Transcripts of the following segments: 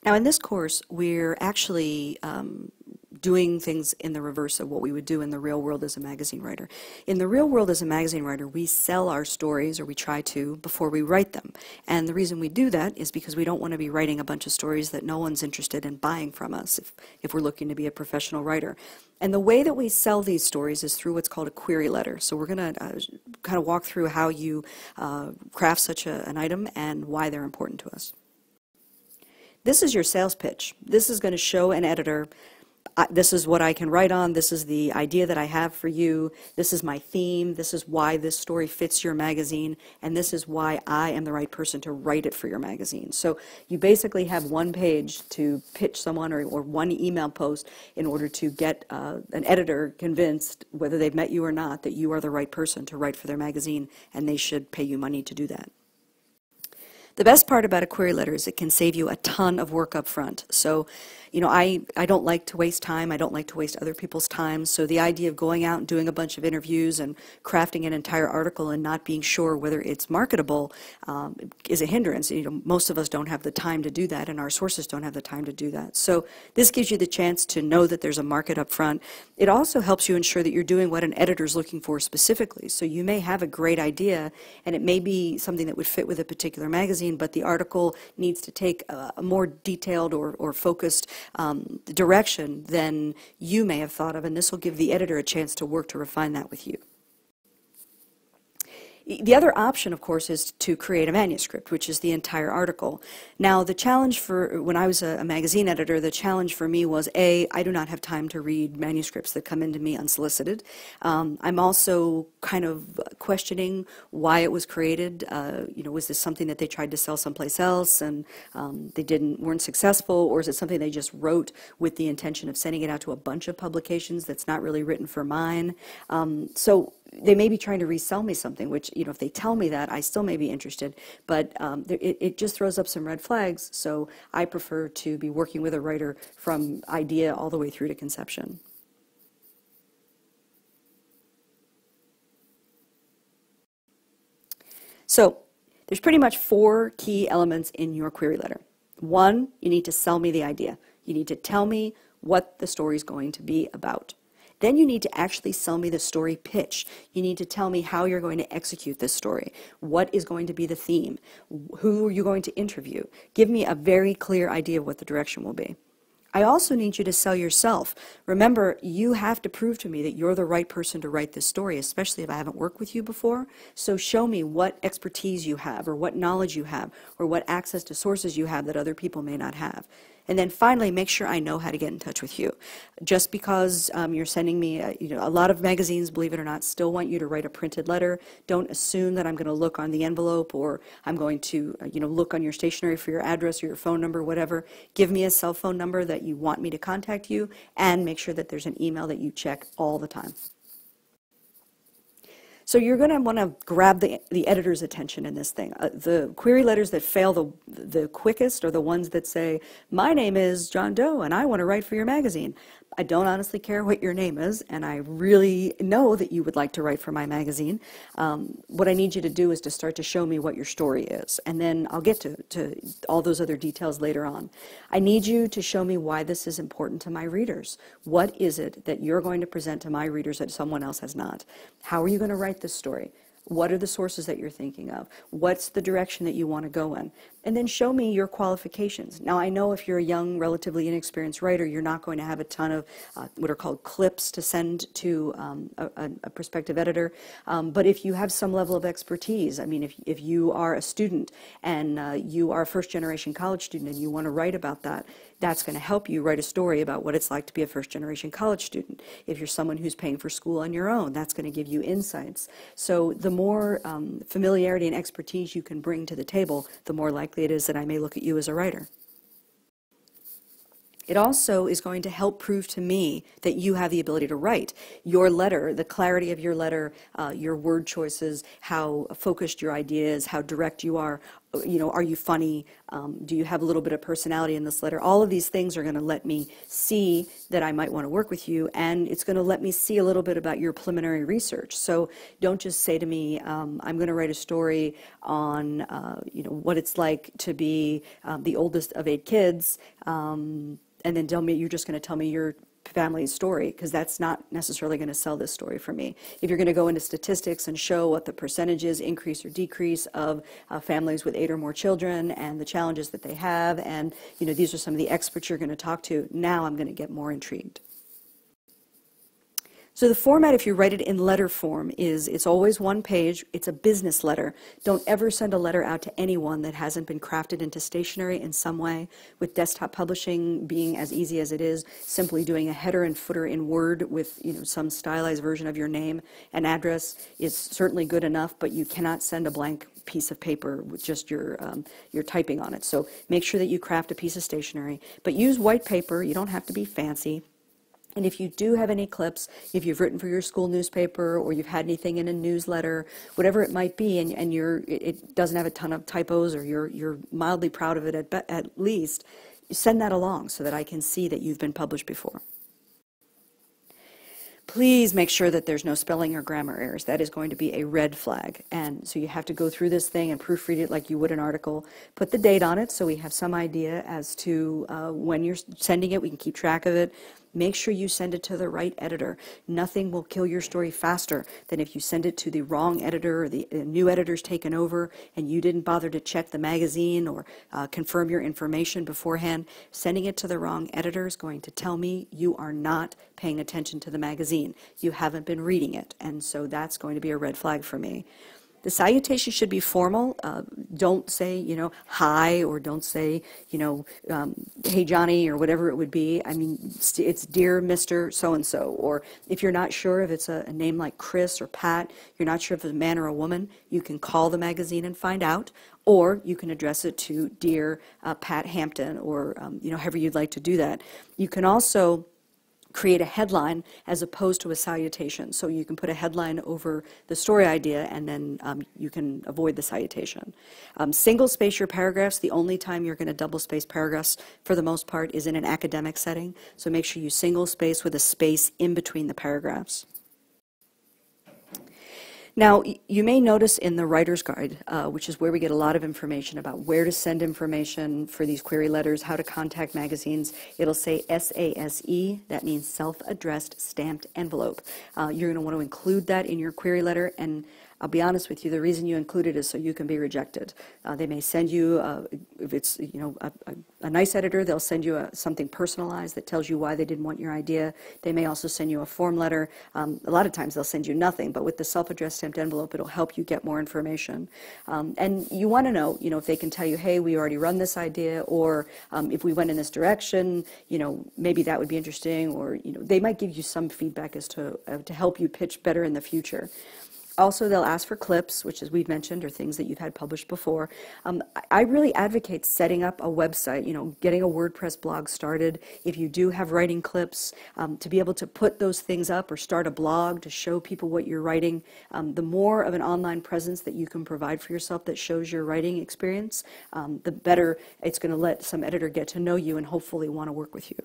Now in this course, we're actually doing things in the reverse of what we would do in the real world as a magazine writer. In the real world as a magazine writer, we sell our stories, or we try to, before we write them. And the reason we do that is because we don't want to be writing a bunch of stories that no one's interested in buying from us if we're looking to be a professional writer. And the way that we sell these stories is through what's called a query letter. So we're going to kind of walk through how you craft such an item and why they're important to us. This is your sales pitch. This is going to show an editor, this is what I can write on, this is the idea that I have for you, this is my theme, this is why this story fits your magazine, and this is why I am the right person to write it for your magazine. So you basically have one page to pitch someone, or one email post in order to get an editor convinced, whether they've met you or not, that you are the right person to write for their magazine, and they should pay you money to do that. The best part about a query letter is it can save you a ton of work up front. So, you know, I don't like to waste time. I don't like to waste other people's time. So the idea of going out and doing a bunch of interviews and crafting an entire article and not being sure whether it's marketable is a hindrance. You know, most of us don't have the time to do that, and our sources don't have the time to do that. So this gives you the chance to know that there's a market up front. It also helps you ensure that you're doing what an editor's looking for specifically. So you may have a great idea, and it may be something that would fit with a particular magazine, but the article needs to take a more detailed or focused direction than you may have thought of, and this will give the editor a chance to work to refine that with you. The other option, of course, is to create a manuscript, which is the entire article. Now, the challenge for, when I was a magazine editor, the challenge for me was, A, I do not have time to read manuscripts that come into me unsolicited. I'm also kind of questioning why it was created. You know, was this something that they tried to sell someplace else and they weren't successful, or is it something they just wrote with the intention of sending it out to a bunch of publications that's not really written for mine? So they may be trying to resell me something, which, you know, if they tell me that, I still may be interested, but it just throws up some red flags, so I prefer to be working with a writer from idea all the way through to conception. So there's pretty much 4 key elements in your query letter. 1, you need to sell me the idea. You need to tell me what the story is going to be about. Then you need to actually sell me the story pitch. You need to tell me how you're going to execute this story. What is going to be the theme? Who are you going to interview? Give me a very clear idea of what the direction will be. I also need you to sell yourself. Remember, you have to prove to me that you're the right person to write this story, especially if I haven't worked with you before. So show me what expertise you have, or what knowledge you have, or what access to sources you have that other people may not have. And then finally, make sure I know how to get in touch with you. Just because you're sending me, you know, a lot of magazines, believe it or not, still want you to write a printed letter. Don't assume that I'm going to look on the envelope, or I'm going to, you know, look on your stationery for your address or your phone number, whatever. Give me a cell phone number that you want me to contact you, and make sure that there's an email that you check all the time. So you're going to want to grab the editor's attention in this thing. The query letters that fail the quickest are the ones that say, my name is John Doe and I want to write for your magazine. I don't honestly care what your name is, and I really know that you would like to write for my magazine. What I need you to do is to start to show me what your story is, and then I'll get to all those other details later on. I need you to show me why this is important to my readers. What is it that you're going to present to my readers that someone else has not? How are you going to write this story? What are the sources that you're thinking of? What's the direction that you want to go in? And then show me your qualifications. Now, I know if you're a young, relatively inexperienced writer, you're not going to have a ton of what are called clips to send to a prospective editor. But if you have some level of expertise, I mean, if you are a student and you are a first-generation college student and you want to write about that, that's going to help you write a story about what it's like to be a first-generation college student. If you're someone who's paying for school on your own, that's going to give you insights. So the more familiarity and expertise you can bring to the table, the more likely it is that I may look at you as a writer. It also is going to help prove to me that you have the ability to write. Your letter, the clarity of your letter, your word choices, how focused your idea is, how direct you are are you funny? Do you have a little bit of personality in this letter? All of these things are going to let me see that I might want to work with you, and it's going to let me see a little bit about your preliminary research. So don't just say to me, I'm going to write a story on what it's like to be the oldest of 8 kids, and then tell me you're just going to tell me your family's story, because that's not necessarily going to sell this story for me. If you're going to go into statistics and show what the percentages, increase or decrease of families with 8 or more children and the challenges that they have, and these are some of the experts you're going to talk to, now I'm going to get more intrigued. So the format, if you write it in letter form, is it's always one page. It's a business letter. Don't ever send a letter out to anyone that hasn't been crafted into stationery in some way. With desktop publishing being as easy as it is, simply doing a header and footer in Word with some stylized version of your name and address is certainly good enough, but you cannot send a blank piece of paper with just your typing on it. So make sure that you craft a piece of stationery, but use white paper. You don't have to be fancy. And if you do have any clips, if you've written for your school newspaper or you've had anything in a newsletter, whatever it might be, and it doesn't have a ton of typos, or you're mildly proud of it at least, send that along so that I can see that you've been published before. Please make sure that there's no spelling or grammar errors. That is going to be a red flag. And so you have to go through this thing and proofread it like you would an article. Put the date on it so we have some idea as to when you're sending it. We can keep track of it. Make sure you send it to the right editor. Nothing will kill your story faster than if you send it to the wrong editor, or the new editor's taken over and you didn't bother to check the magazine or confirm your information beforehand. Sending it to the wrong editor is going to tell me you are not paying attention to the magazine. You haven't been reading it, and so that's going to be a red flag for me. The salutation should be formal. Don't say, hi, or don't say, hey, Johnny, or whatever it would be. I mean, it's dear Mr. So-and-so. Or if you're not sure if it's a name like Chris or Pat, you're not sure if it's a man or a woman, you can call the magazine and find out. Or you can address it to dear Pat Hampton, or, however you'd like to do that. You can also create a headline as opposed to a salutation. So you can put a headline over the story idea, and then you can avoid the salutation. Single space your paragraphs. The only time you're going to double space paragraphs for the most part is in an academic setting. So make sure you single space with a space in between the paragraphs. Now, you may notice in the Writer's Guide, which is where we get a lot of information about where to send information for these query letters, how to contact magazines, it'll say SASE, that means self-addressed stamped envelope. You're going to want to include that in your query letter, and I'll be honest with you, the reason you include it is so you can be rejected. They may send you, if it's a nice editor, they'll send you something personalized that tells you why they didn't want your idea. They may also send you a form letter. A lot of times they'll send you nothing, but with the self-addressed stamped envelope, it'll help you get more information. And you want to know, if they can tell you, hey, we already run this idea, or if we went in this direction, maybe that would be interesting, or they might give you some feedback as to help you pitch better in the future. Also, they'll ask for clips, which, as we've mentioned, are things that you've had published before. I really advocate setting up a website, getting a WordPress blog started. If you do have writing clips, to be able to put those things up, or start a blog to show people what you're writing, the more of an online presence that you can provide for yourself that shows your writing experience, the better it's going to let some editor get to know you and hopefully want to work with you.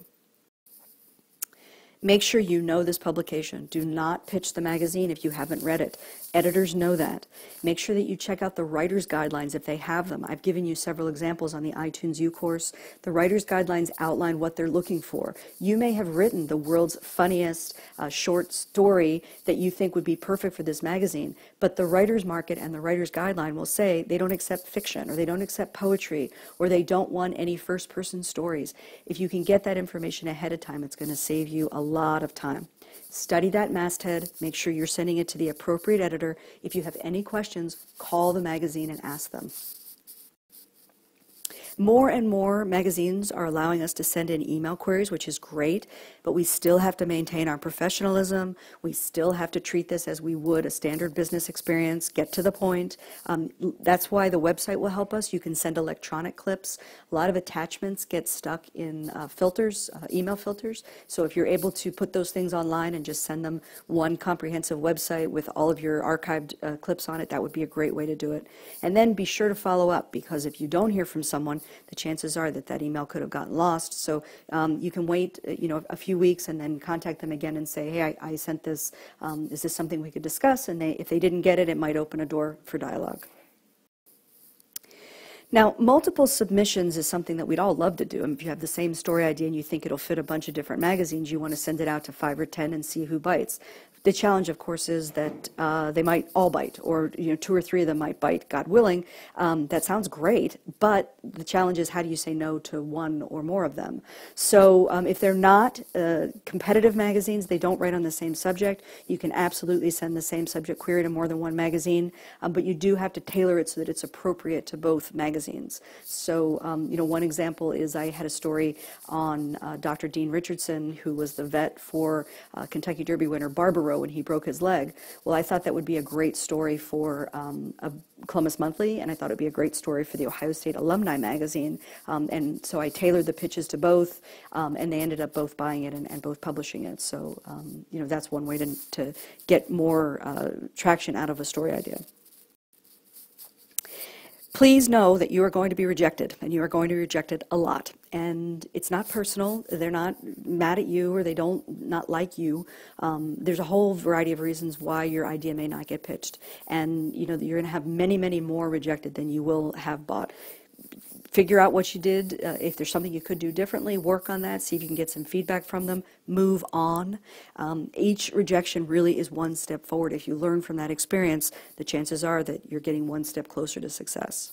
Make sure you know this publication. Do not pitch the magazine if you haven't read it. Editors know that. Make sure that you check out the writer's guidelines if they have them. I've given you several examples on the iTunes U course. The writer's guidelines outline what they're looking for. You may have written the world's funniest short story that you think would be perfect for this magazine, but the writer's market and the writer's guideline will say they don't accept fiction, or they don't accept poetry, or they don't want any first-person stories. If you can get that information ahead of time, it's going to save you a lot of time. Study that masthead. Make sure you're sending it to the appropriate editor. If you have any questions, call the magazine and ask them. More and more magazines are allowing us to send in email queries, which is great, but we still have to maintain our professionalism. We still have to treat this as we would a standard business experience, get to the point. That's why the website will help us. You can send electronic clips. A lot of attachments get stuck in filters, email filters. So if you're able to put those things online and just send them one comprehensive website with all of your archived clips on it, that would be a great way to do it. And then be sure to follow up, because if you don't hear from someone, the chances are that that email could have gotten lost. So you can wait, a few weeks and then contact them again and say, hey, I sent this. Is this something we could discuss? And if they didn't get it, it might open a door for dialogue. Now, multiple submissions is something that we'd all love to do. And if you have the same story idea and you think it'll fit a bunch of different magazines, you want to send it out to 5 or 10 and see who bites. The challenge, of course, is that they might all bite, or 2 or 3 of them might bite, God willing. That sounds great, but the challenge is, how do you say no to 1 or more of them? So if they're not competitive magazines, they don't write on the same subject, you can absolutely send the same subject query to more than 1 magazine, but you do have to tailor it so that it's appropriate to both magazines. So one example is, I had a story on Dr. Dean Richardson, who was the vet for Kentucky Derby winner Barbaro when he broke his leg. Well, I thought that would be a great story for a Columbus Monthly, and I thought it would be a great story for the Ohio State Alumni Magazine. And so I tailored the pitches to both, and they ended up both buying it and both publishing it. So, that's one way to get more traction out of a story idea. Please know that you are going to be rejected, and you are going to be rejected a lot. And it's not personal. They're not mad at you, or they don't not like you. There's a whole variety of reasons why your idea may not get pitched. And you're going to have many, many more rejected than you will have bought. Figure out what you did. If there's something you could do differently, work on that. See if you can get some feedback from them. Move on. Each rejection really is one step forward. If you learn from that experience, the chances are that you're getting one step closer to success.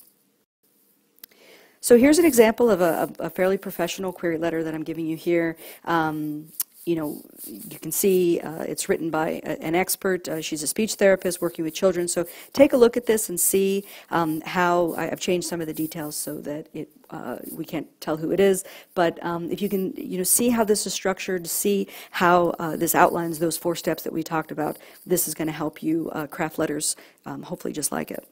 So here's an example of a fairly professional query letter that I'm giving you here. You can see it's written by an expert. She's a speech therapist working with children. So take a look at this and see how I've changed some of the details so that we can't tell who it is. But if you can see how this is structured, see how this outlines those 4 steps that we talked about, this is going to help you craft letters, hopefully just like it.